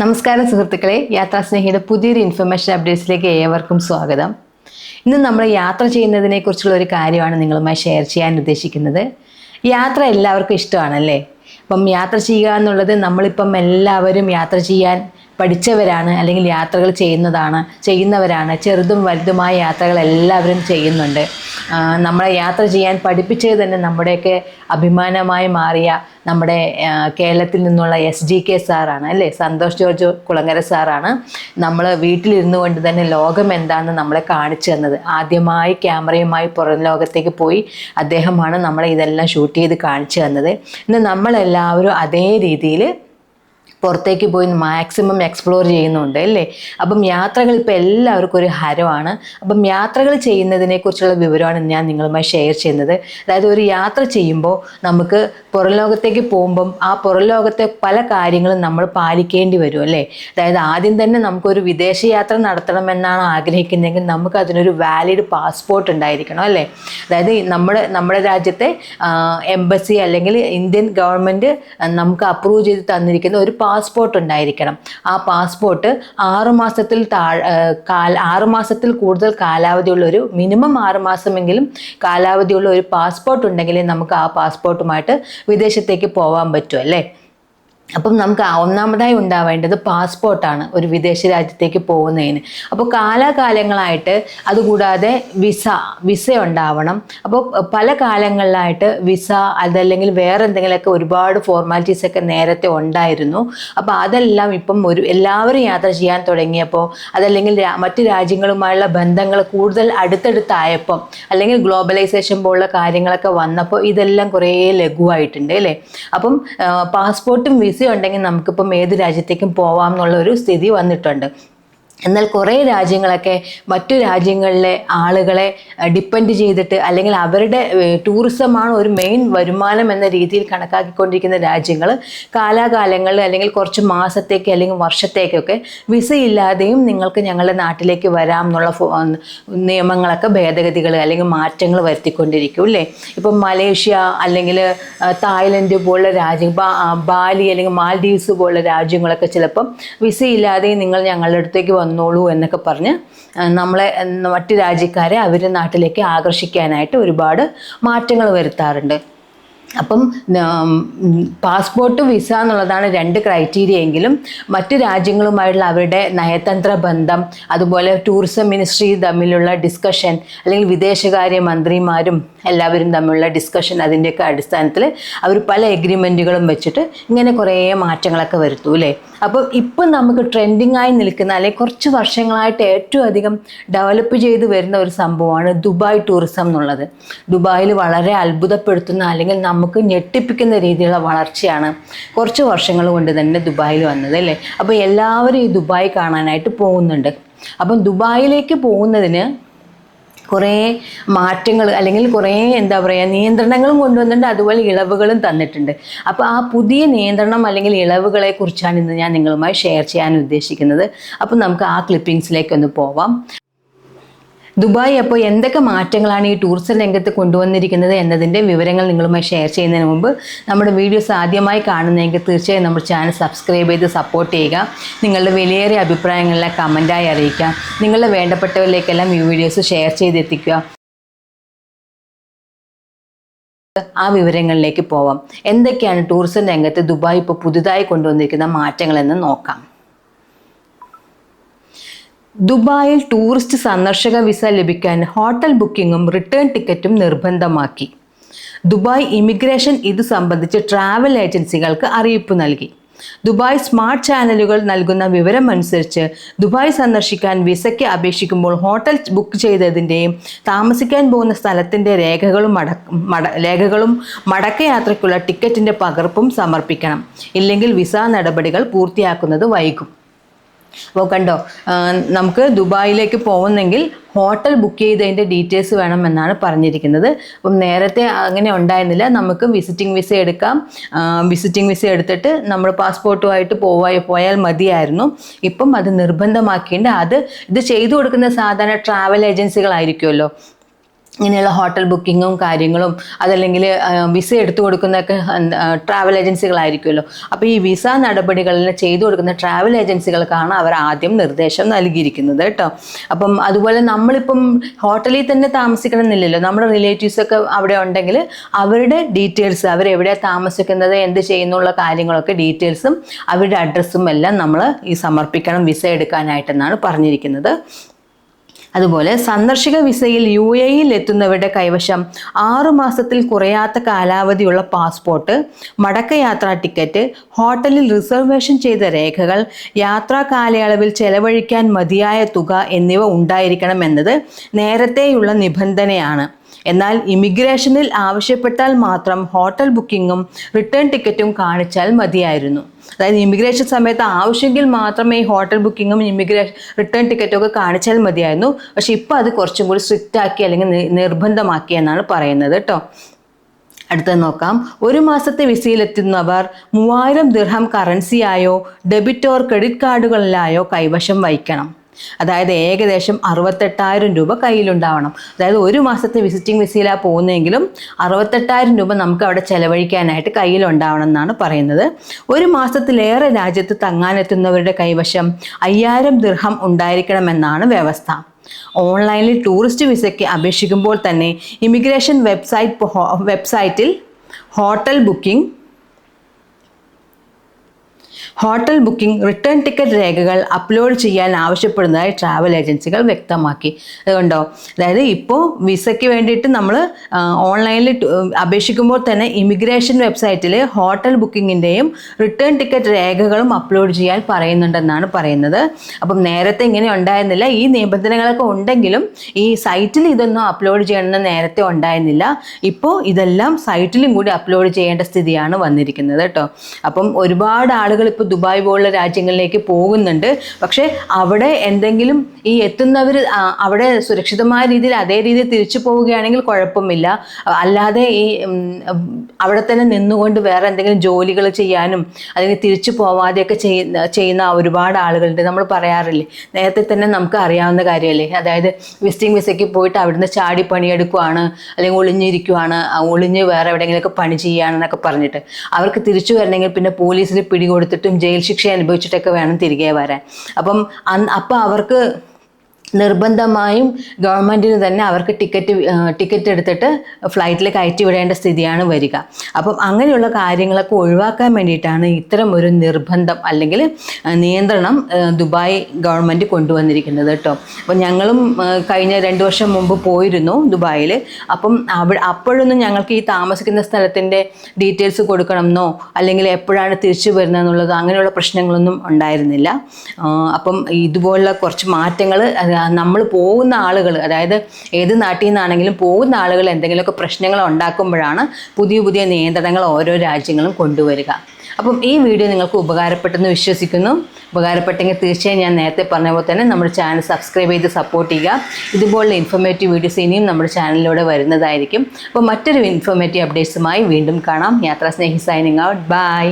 നമസ്കാരം സുഹൃത്തുക്കളെ, യാത്രാസ്നേഹിയുടെ പുതിയൊരു ഇൻഫർമേഷൻ അപ്ഡേറ്റ്സിലേക്ക് ഏവർക്കും സ്വാഗതം. ഇന്ന് നമ്മൾ യാത്ര ചെയ്യുന്നതിനെ കുറിച്ചുള്ള ഒരു കാര്യമാണ് നിങ്ങളുമായി ഷെയർ ചെയ്യാൻ ഉദ്ദേശിക്കുന്നത്. യാത്ര എല്ലാവർക്കും ഇഷ്ടമാണല്ലേ? അപ്പം യാത്ര ചെയ്യുക എന്നുള്ളത് നമ്മളിപ്പം എല്ലാവരും യാത്ര ചെയ്യാൻ പഠിച്ചവരാണ്, അല്ലെങ്കിൽ യാത്രകൾ ചെയ്യുന്നവരാണ്. ചെറുതും വലുതുമായ യാത്രകൾ എല്ലാവരും ചെയ്യുന്നുണ്ട്. നമ്മളെ യാത്ര ചെയ്യാൻ പഠിപ്പിച്ചത് തന്നെ നമ്മുടെയൊക്കെ അഭിമാനമായി മാറിയ നമ്മുടെ കേരളത്തിൽ നിന്നുള്ള SGK സാറാണ് അല്ലേ, സന്തോഷ് ജോർജ് കുളങ്ങര സാറാണ്. നമ്മൾ വീട്ടിലിരുന്നു കൊണ്ട് തന്നെ ലോകം എന്താണെന്ന് നമ്മളെ കാണിച്ചു തന്നത്. ആദ്യമായി ക്യാമറയുമായി പുറം ലോകത്തേക്ക് പോയി അദ്ദേഹമാണ് നമ്മളെ ഇതെല്ലാം ഷൂട്ട് ചെയ്ത് കാണിച്ചു തന്നത്. ഇന്ന് നമ്മളെല്ലാവരും അതേ രീതിയിൽ പുറത്തേക്ക് പോയി മാക്സിമം എക്സ്പ്ലോർ ചെയ്യുന്നുണ്ട് അല്ലേ. അപ്പം യാത്രകൾ ഇപ്പോൾ എല്ലാവർക്കും ഒരു ഹരമാണ്. അപ്പം യാത്രകൾ ചെയ്യുന്നതിനെക്കുറിച്ചുള്ള വിവരമാണ് ഞാൻ നിങ്ങളുമായി ഷെയർ ചെയ്യുന്നത്. അതായത് ഒരു യാത്ര ചെയ്യുമ്പോൾ നമുക്ക് പുറം ലോകത്തേക്ക് പോകുമ്പം ആ പുറം ലോകത്തെ പല കാര്യങ്ങളും നമ്മൾ പാലിക്കേണ്ടി വരും അല്ലേ. അതായത് ആദ്യം തന്നെ നമുക്കൊരു വിദേശ യാത്ര നടത്തണമെന്നാണ് ആഗ്രഹിക്കുന്നതെങ്കിൽ നമുക്ക് അതിനൊരു വാലിഡ് പാസ്പോർട്ട് ഉണ്ടായിരിക്കണം അല്ലേ. അതായത് നമ്മുടെ രാജ്യത്തെ എംബസി അല്ലെങ്കിൽ ഇന്ത്യൻ ഗവൺമെൻറ് നമുക്ക് അപ്രൂവ് ചെയ്ത് തന്നിരിക്കുന്ന ഒരു പാസ്പോർട്ട് ഉണ്ടായിരിക്കണം. ആ പാസ്പോർട്ട് 6 മാസത്തിൽ കൂടുതൽ കാലാവധിയുള്ള ഒരു മിനിമം 6 മാസമെങ്കിലും കാലാവധിയുള്ള ഒരു പാസ്പോർട്ട് ഉണ്ടെങ്കിലേ നമുക്ക് ആ പാസ്പോർട്ടുമായിട്ട് വിദേശത്തേക്ക് പോകാൻ പറ്റും അല്ലേ. അപ്പം നമുക്ക് ഒന്നാമതായി ഉണ്ടാവേണ്ടത് പാസ്പോർട്ടാണ് ഒരു വിദേശ രാജ്യത്തേക്ക് പോകുന്നതിന്. അപ്പോൾ കാലാകാലങ്ങളായിട്ട് അതുകൂടാതെ വിസ ഉണ്ടാവണം. അപ്പോൾ പല കാലങ്ങളിലായിട്ട് വിസ അതല്ലെങ്കിൽ വേറെ എന്തെങ്കിലുമൊക്കെ ഒരുപാട് ഫോർമാലിറ്റീസൊക്കെ നേരത്തെ ഉണ്ടായിരുന്നു. അപ്പോൾ അതെല്ലാം ഇപ്പം എല്ലാവരും യാത്ര ചെയ്യാൻ തുടങ്ങിയപ്പോൾ അതല്ലെങ്കിൽ മറ്റു രാജ്യങ്ങളുമായുള്ള ബന്ധങ്ങൾ കൂടുതൽ അടുത്തടുത്തായപ്പം അല്ലെങ്കിൽ ഗ്ലോബലൈസേഷൻ പോലുള്ള കാര്യങ്ങളൊക്കെ വന്നപ്പോൾ ഇതെല്ലാം കുറേ ലഘുവായിട്ടുണ്ട് അല്ലേ. അപ്പം പാസ്പോർട്ടും വിസ ഉണ്ടെങ്കിൽ നമുക്കിപ്പം ഏത് രാജ്യത്തേക്കും പോവാം എന്നുള്ള ഒരു സ്ഥിതി വന്നിട്ടുണ്ട്. എന്നാൽ കുറേ രാജ്യങ്ങളൊക്കെ മറ്റു രാജ്യങ്ങളിലെ ആളുകളെ ഡിപ്പെൻഡ് ചെയ്തിട്ട് അല്ലെങ്കിൽ അവരുടെ ടൂറിസമാണ് ഒരു മെയിൻ വരുമാനം എന്ന രീതിയിൽ കണക്കാക്കിക്കൊണ്ടിരിക്കുന്ന രാജ്യങ്ങൾ കാലാകാലങ്ങളിൽ അല്ലെങ്കിൽ കുറച്ച് മാസത്തേക്ക് അല്ലെങ്കിൽ വർഷത്തേക്കൊക്കെ വിസ ഇല്ലാതെയും നിങ്ങൾക്ക് ഞങ്ങളുടെ നാട്ടിലേക്ക് വരാം എന്നുള്ള നിയമങ്ങളൊക്കെ ഭേദഗതികൾ അല്ലെങ്കിൽ മാറ്റങ്ങൾ വരുത്തിക്കൊണ്ടിരിക്കും അല്ലേ. ഇപ്പം മലേഷ്യ അല്ലെങ്കിൽ തായ്ലൻഡ് പോലുള്ള രാജ്യം, ബാലി അല്ലെങ്കിൽ മാൽഡീവ്സ് പോലുള്ള രാജ്യങ്ങളൊക്കെ ചിലപ്പം വിസ ഇല്ലാതെയും നിങ്ങൾ ഞങ്ങളുടെ അടുത്തേക്ക് വന്നോളൂ എന്നൊക്കെ പറഞ്ഞ് നമ്മളെ മറ്റു രാജ്യക്കാരെ അവരുടെ നാട്ടിലേക്ക് ആകർഷിക്കാനായിട്ട് ഒരുപാട് മാറ്റങ്ങൾ വരുത്താറുണ്ട്. അപ്പം പാസ്പോർട്ട് വിസ എന്നുള്ളതാണ് 2 ക്രൈറ്റീരിയ എങ്കിലും മറ്റു രാജ്യങ്ങളുമായുള്ള അവരുടെ നയതന്ത്ര ബന്ധം അതുപോലെ ടൂറിസം മിനിസ്ട്രി തമ്മിലുള്ള ഡിസ്കഷൻ അല്ലെങ്കിൽ വിദേശകാര്യ മന്ത്രിമാരും എല്ലാവരും തമ്മിലുള്ള ഡിസ്കഷൻ അതിൻ്റെയൊക്കെ അടിസ്ഥാനത്തിൽ അവർ പല എഗ്രിമെൻറ്റുകളും വെച്ചിട്ട് ഇങ്ങനെ കുറേ മാറ്റങ്ങളൊക്കെ വരുത്തൂ അല്ലേ. അപ്പോൾ ഇപ്പം നമുക്ക് ട്രെൻഡിങ് ആയി നിൽക്കുന്ന അല്ലെങ്കിൽ കുറച്ച് വർഷങ്ങളായിട്ട് ഏറ്റവും അധികം ഡെവലപ്പ് ചെയ്ത് വരുന്ന ഒരു സംഭവമാണ് ദുബായ് ടൂറിസം എന്നുള്ളത്. ദുബായിൽ വളരെ അത്ഭുതപ്പെടുത്തുന്ന അല്ലെങ്കിൽ നമുക്ക് ഞെട്ടിപ്പിക്കുന്ന രീതിയിലുള്ള വളർച്ചയാണ് കുറച്ച് വർഷങ്ങൾ കൊണ്ട് തന്നെ ദുബായിൽ വന്നത് അല്ലേ. അപ്പോൾ എല്ലാവരും ഈ ദുബായ് കാണാനായിട്ട് പോകുന്നുണ്ട്. അപ്പം ദുബായിലേക്ക് പോകുന്നതിന് കുറേ മാറ്റങ്ങൾ അല്ലെങ്കിൽ കുറേ നിയന്ത്രണങ്ങളും കൊണ്ടുവന്നിട്ടുണ്ട്, അതുപോലെ ഇളവുകളും തന്നിട്ടുണ്ട്. അപ്പോൾ ആ പുതിയ നിയന്ത്രണം അല്ലെങ്കിൽ ഇളവുകളെ കുറിച്ചാണ് ഇന്ന് ഞാൻ നിങ്ങളുമായി ഷെയർ ചെയ്യാൻ ഉദ്ദേശിക്കുന്നത്. അപ്പോൾ നമുക്ക് ആ ക്ലിപ്പിങ്സിലേക്കൊന്ന് പോവാം. ദുബായ് അപ്പോൾ എന്തൊക്കെ മാറ്റങ്ങളാണ് ഈ ടൂറിസം രംഗത്ത് കൊണ്ടുവന്നിരിക്കുന്നത് എന്നതിൻ്റെ വിവരങ്ങൾ നിങ്ങളുമായി ഷെയർ ചെയ്യുന്നതിന് മുമ്പ് നമ്മുടെ വീഡിയോസ് ആദ്യമായി കാണുന്നതെങ്കിൽ തീർച്ചയായും നമ്മുടെ ചാനൽ സബ്സ്ക്രൈബ് ചെയ്ത് സപ്പോർട്ട് ചെയ്യുക. നിങ്ങളുടെ വിലയേറിയ അഭിപ്രായങ്ങളെല്ലാം കമൻറ്റായി അറിയിക്കുക. നിങ്ങളുടെ വേണ്ടപ്പെട്ടവരിലേക്കെല്ലാം ഈ വീഡിയോസ് ഷെയർ ചെയ്തെത്തിക്കുക. ആ വിവരങ്ങളിലേക്ക് പോവാം. എന്തൊക്കെയാണ് ടൂറിസം രംഗത്ത് ദുബായ് ഇപ്പോൾ പുതുതായി കൊണ്ടുവന്നിരിക്കുന്ന മാറ്റങ്ങളെന്ന് നോക്കാം. ദുബായിൽ ടൂറിസ്റ്റ് സന്ദർശക വിസ ലഭിക്കാൻ ഹോട്ടൽ ബുക്കിങ്ങും റിട്ടേൺ ടിക്കറ്റും നിർബന്ധമാക്കി. ദുബായ് ഇമിഗ്രേഷൻ ഇത് സംബന്ധിച്ച് ട്രാവൽ ഏജൻസികൾക്ക് അറിയിപ്പ് നൽകി. ദുബായ് സ്മാർട്ട് ചാനലുകൾ നൽകുന്ന വിവരം അനുസരിച്ച് ദുബായ് സന്ദർശിക്കാൻ വിസയ്ക്ക് അപേക്ഷിക്കുമ്പോൾ ഹോട്ടൽ ബുക്ക് ചെയ്തതിൻ്റെയും താമസിക്കാൻ പോകുന്ന സ്ഥലത്തിൻ്റെ രേഖകളും മടക്കയാത്രയ്ക്കുള്ള ടിക്കറ്റിൻ്റെ പകർപ്പും സമർപ്പിക്കണം. ഇല്ലെങ്കിൽ വിസ നടപടികൾ പൂർത്തിയാക്കുന്നത് വൈകും. അപ്പോൾ കണ്ടോ, നമുക്ക് ദുബായിലേക്ക് പോകുന്നെങ്കിൽ ഹോട്ടൽ ബുക്ക് ചെയ്തതിൻ്റെ ഡീറ്റെയിൽസ് വേണമെന്നാണ് പറഞ്ഞിരിക്കുന്നത്. അപ്പം നേരത്തെ അങ്ങനെ ഉണ്ടായിരുന്നില്ല. നമുക്ക് വിസിറ്റിംഗ് വിസ എടുക്കാം. വിസിറ്റിംഗ് വിസ എടുത്തിട്ട് നമ്മൾ പാസ്പോർട്ടുമായിട്ട് പോയാൽ മതിയായിരുന്നു. ഇപ്പം അത് നിർബന്ധമാക്കിയിട്ട് ഇത് ചെയ്തു കൊടുക്കുന്ന സാധാരണ ട്രാവൽ ഏജൻസികളായിരിക്കുമല്ലോ. ഇങ്ങനെയുള്ള ഹോട്ടൽ ബുക്കിങ്ങും കാര്യങ്ങളും അതല്ലെങ്കിൽ വിസ എടുത്തു കൊടുക്കുന്നതൊക്കെ ട്രാവൽ ഏജൻസികളായിരിക്കുമല്ലോ. അപ്പോൾ ഈ വിസ നടപടികളിൽ ചെയ്തു കൊടുക്കുന്ന ട്രാവൽ ഏജൻസികൾക്കാണ് അവർ ആദ്യം നിർദ്ദേശം നൽകിയിരിക്കുന്നത് കേട്ടോ. അപ്പം അതുപോലെ നമ്മളിപ്പം ഹോട്ടലിൽ തന്നെ താമസിക്കണമെന്നില്ലല്ലോ. നമ്മുടെ റിലേറ്റീവ്സൊക്കെ അവിടെ ഉണ്ടെങ്കിൽ അവരുടെ ഡീറ്റെയിൽസ്, അവരെവിടെയാണ് താമസിക്കുന്നത്, എന്ത് ചെയ്യുന്നുള്ള കാര്യങ്ങളൊക്കെ ഡീറ്റെയിൽസും അവരുടെ അഡ്രസ്സും എല്ലാം നമ്മൾ ഈ സമർപ്പിക്കണം വിസ എടുക്കാനായിട്ടെന്നാണ് പറഞ്ഞിരിക്കുന്നത്. അതുപോലെ സന്ദർശക വിസയിൽ UAE എത്തുന്നവരുടെ കൈവശം 6 മാസത്തിൽ കുറയാത്ത കാലാവധിയുള്ള പാസ്പോർട്ട്, മടക്കയാത്രാ ടിക്കറ്റ്, ഹോട്ടലിൽ റിസർവേഷൻ ചെയ്ത രേഖകൾ, യാത്രാ കാലയളവിൽ ചെലവഴിക്കാൻ മതിയായ തുക എന്നിവ ഉണ്ടായിരിക്കണം എന്നത് നേരത്തെയുള്ള നിബന്ധനയാണ്. എന്നാൽ ഇമിഗ്രേഷനിൽ ആവശ്യപ്പെട്ടാൽ മാത്രം ഹോട്ടൽ ബുക്കിങ്ങും റിട്ടേൺ ടിക്കറ്റും കാണിച്ചാൽ മതിയായിരുന്നു. അതായത് ഇമിഗ്രേഷൻ സമയത്ത് ആവശ്യമെങ്കിൽ മാത്രമേ ഈ ഹോട്ടൽ ബുക്കിങ്ങും റിട്ടേൺ ടിക്കറ്റും ഒക്കെ കാണിച്ചാൽ മതിയായിരുന്നു. പക്ഷെ ഇപ്പോൾ അത് കുറച്ചും കൂടി സ്ട്രിക്റ്റ് ആക്കി അല്ലെങ്കിൽ നിർബന്ധമാക്കി എന്നാണ് പറയുന്നത് കേട്ടോ. അടുത്തത് നോക്കാം. 1 മാസത്തെ വിസയിലെത്തുന്നവർ 3000 ദിർഹം കറൻസിയായോ ഡെബിറ്റ് ഓർ ക്രെഡിറ്റ് കാർഡുകളിലായോ കൈവശം വയ്ക്കണം. അതായത് ഏകദേശം 68,000 രൂപ കയ്യിലുണ്ടാവണം. അതായത് 1 മാസത്തെ വിസിറ്റിംഗ് വിസയിലാണ് പോകുന്നതെങ്കിലും 68,000 രൂപ നമുക്ക് അവിടെ ചെലവഴിക്കാനായിട്ട് കയ്യിലുണ്ടാവണം എന്നാണ് പറയുന്നത്. 1 മാസത്തിലേറെ രാജ്യത്ത് തങ്ങാനെത്തുന്നവരുടെ കൈവശം 5000 ദിർഹം ഉണ്ടായിരിക്കണമെന്നാണ് വ്യവസ്ഥ. ഓൺലൈനിൽ ടൂറിസ്റ്റ് വിസയ്ക്ക് അപേക്ഷിക്കുമ്പോൾ തന്നെ ഇമിഗ്രേഷൻ വെബ്സൈറ്റിൽ ഹോട്ടൽ ബുക്കിംഗ് റിട്ടേൺ ടിക്കറ്റ് രേഖകൾ അപ്ലോഡ് ചെയ്യാൻ ആവശ്യപ്പെടുന്നതായി ട്രാവൽ ഏജൻസികൾ വ്യക്തമാക്കി. അതുകൊണ്ടോ, അതായത് ഇപ്പോൾ വിസയ്ക്ക് വേണ്ടിയിട്ട് നമ്മൾ ഓൺലൈനിൽ അപേക്ഷിക്കുമ്പോൾ തന്നെ ഇമിഗ്രേഷൻ വെബ്സൈറ്റിൽ ഹോട്ടൽ ബുക്കിങ്ങിൻ്റെയും റിട്ടേൺ ടിക്കറ്റ് രേഖകളും അപ്ലോഡ് ചെയ്യാൻ പറയുന്നുണ്ടെന്നാണ് പറയുന്നത്. അപ്പം നേരത്തെ ഇങ്ങനെ ഉണ്ടായിരുന്നില്ല. ഈ നിബന്ധനകളൊക്കെ ഉണ്ടെങ്കിലും ഈ സൈറ്റിൽ ഇതൊന്നും അപ്ലോഡ് ചെയ്യണമെന്ന് നേരത്തെ ഉണ്ടായിരുന്നില്ല. ഇപ്പോൾ ഇതെല്ലാം സൈറ്റിലും കൂടി അപ്ലോഡ് ചെയ്യേണ്ട സ്ഥിതിയാണ് വന്നിരിക്കുന്നത് കേട്ടോ. അപ്പം ഒരുപാട് ആളുകൾ ഇപ്പോൾ ദുബായ് പോലുള്ള രാജ്യങ്ങളിലേക്ക് പോകുന്നുണ്ട്. പക്ഷേ അവിടെ എന്തെങ്കിലും ഈ എത്തുന്നവർ അവിടെ സുരക്ഷിതമായ രീതിയിൽ അതേ രീതിയിൽ തിരിച്ചു പോവുകയാണെങ്കിൽ കുഴപ്പമില്ല. അല്ലാതെ ഈ അവിടെ തന്നെ നിന്നുകൊണ്ട് വേറെ എന്തെങ്കിലും ജോലികൾ ചെയ്യാനും അല്ലെങ്കിൽ തിരിച്ചു പോവാതെയൊക്കെ ചെയ്യുന്ന ഒരുപാട് ആളുകളുണ്ട്. നമ്മൾ പറയാറില്ലേ, നേരത്തെ തന്നെ നമുക്ക് അറിയാവുന്ന കാര്യമല്ലേ. അതായത് വിസിറ്റിംഗ് വിസയ്ക്ക് പോയിട്ട് അവിടുന്ന് ചാടി പണിയെടുക്കുവാണ്, അല്ലെങ്കിൽ ഒളിഞ്ഞ് വേറെ എവിടെയെങ്കിലുമൊക്കെ പണി ചെയ്യുകയാണെന്നൊക്കെ പറഞ്ഞിട്ട് അവർക്ക് തിരിച്ചു വരണമെങ്കിൽ പിന്നെ പോലീസിൽ പിടികൊടുത്തിട്ടും ജയിൽ ശിക്ഷ അനുഭവിച്ചിട്ടൊക്കെ വേണം തിരികെ വരാൻ. അപ്പം അവർക്ക് നിർബന്ധമായും ഗവൺമെൻറ്റിന് തന്നെ അവർക്ക് ടിക്കറ്റ് എടുത്തിട്ട് ഫ്ലൈറ്റിൽ കയറ്റി വിടേണ്ട സ്ഥിതിയാണ് വരിക. അപ്പം അങ്ങനെയുള്ള കാര്യങ്ങളൊക്കെ ഒഴിവാക്കാൻ വേണ്ടിയിട്ടാണ് ഇത്തരം ഒരു നിർബന്ധം അല്ലെങ്കിൽ നിയന്ത്രണം ദുബായ് ഗവൺമെൻറ് കൊണ്ടുവന്നിരിക്കുന്നത് കേട്ടോ. അപ്പം ഞങ്ങളും കഴിഞ്ഞ 2 വർഷം മുമ്പ് പോയിരുന്നു ദുബായിൽ. അപ്പം അപ്പോഴൊന്നും ഞങ്ങൾക്ക് ഈ താമസിക്കുന്ന സ്ഥലത്തിൻ്റെ ഡീറ്റെയിൽസ് കൊടുക്കണമെന്നോ അല്ലെങ്കിൽ എപ്പോഴാണ് തിരിച്ചു വരുന്നതെന്നുള്ളതോ അങ്ങനെയുള്ള പ്രശ്നങ്ങളൊന്നും ഉണ്ടായിരുന്നില്ല. അപ്പം ഇതുപോലുള്ള കുറച്ച് മാറ്റങ്ങൾ നമ്മൾ പോകുന്ന ആളുകൾ, അതായത് ഏത് നാട്ടിൽ നിന്നാണെങ്കിലും പോകുന്ന ആളുകൾ എന്തെങ്കിലുമൊക്കെ പ്രശ്നങ്ങൾ ഉണ്ടാക്കുമ്പോഴാണ് പുതിയ നിയന്ത്രണങ്ങൾ ഓരോ രാജ്യങ്ങളും കൊണ്ടുവരിക. അപ്പം ഈ വീഡിയോ നിങ്ങൾക്ക് ഉപകാരപ്പെട്ടെന്ന് വിശ്വസിക്കുന്നു. ഉപകാരപ്പെട്ടെങ്കിൽ തീർച്ചയായും ഞാൻ നേരത്തെ പറഞ്ഞ പോലെ തന്നെ നമ്മുടെ ചാനൽ സബ്സ്ക്രൈബ് ചെയ്ത് സപ്പോർട്ട് ചെയ്യുക. ഇതുപോലുള്ള ഇൻഫോർമേറ്റീവ് വീഡിയോസ് ഇനിയും നമ്മുടെ ചാനലിലൂടെ വരുന്നതായിരിക്കും. അപ്പോൾ മറ്റൊരു ഇൻഫോർമേറ്റീവ് അപ്ഡേറ്റ്സുമായി വീണ്ടും കാണാം. യാത്രാ സ്നേഹി സൈനിങ് ഔട്ട്. ബൈ.